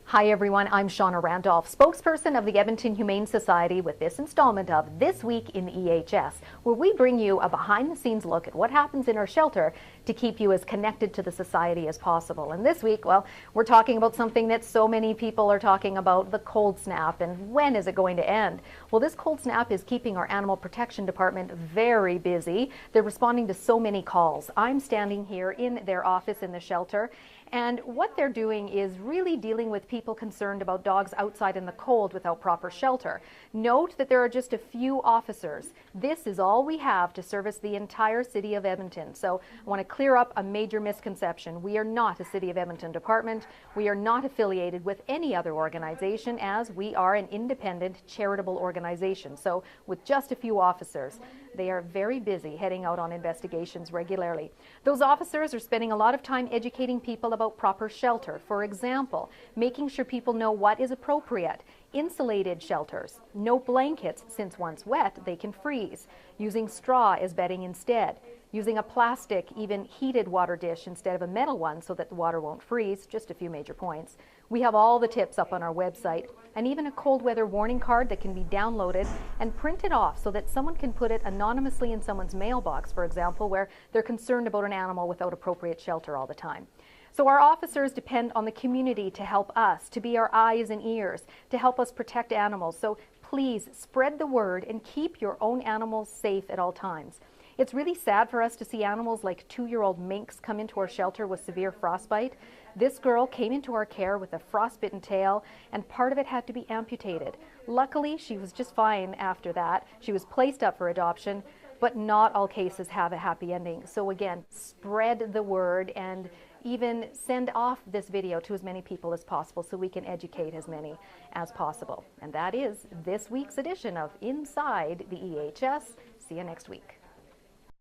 Hi everyone, I'm Shauna Randolph, spokesperson of the Edmonton Humane Society with this installment of This Week in EHS, where we bring you a behind-the-scenes look at what happens in our shelter to keep you as connected to the society as possible. And this week, well, we're talking about something that so many people are talking about, the cold snap, and when is it going to end? Well, this cold snap is keeping our Animal Protection Department very busy. They're responding to so many calls. I'm standing here in their office in the shelter, and what they're doing is really dealing with people concerned about dogs outside in the cold without proper shelter. Note that there are just a few officers. This is all we have to service the entire city of Edmonton. So I want to clear up a major misconception. We are not a City of Edmonton department. We are not affiliated with any other organization, as we are an independent charitable organization. So with just a few officers, they are very busy heading out on investigations regularly. Those officers are spending a lot of time educating people about proper shelter. For example, making sure people know what is appropriate. Insulated shelters, no blankets, since once wet they can freeze. Using straw as bedding instead. Using a plastic, even heated water dish instead of a metal one so that the water won't freeze. Just a few major points. We have all the tips up on our website, and even a cold weather warning card that can be downloaded and printed off so that someone can put it anonymously in someone's mailbox, for example, where they're concerned about an animal without appropriate shelter all the time. So our officers depend on the community to help us, to be our eyes and ears, to help us protect animals. So please spread the word and keep your own animals safe at all times. It's really sad for us to see animals like 2-year-old minks come into our shelter with severe frostbite. This girl came into our care with a frostbitten tail, and part of it had to be amputated. Luckily, she was just fine after that. She was placed up for adoption, but not all cases have a happy ending. So again, spread the word and even send off this video to as many people as possible so we can educate as many as possible. And that is this week's edition of Inside the EHS. See you next week.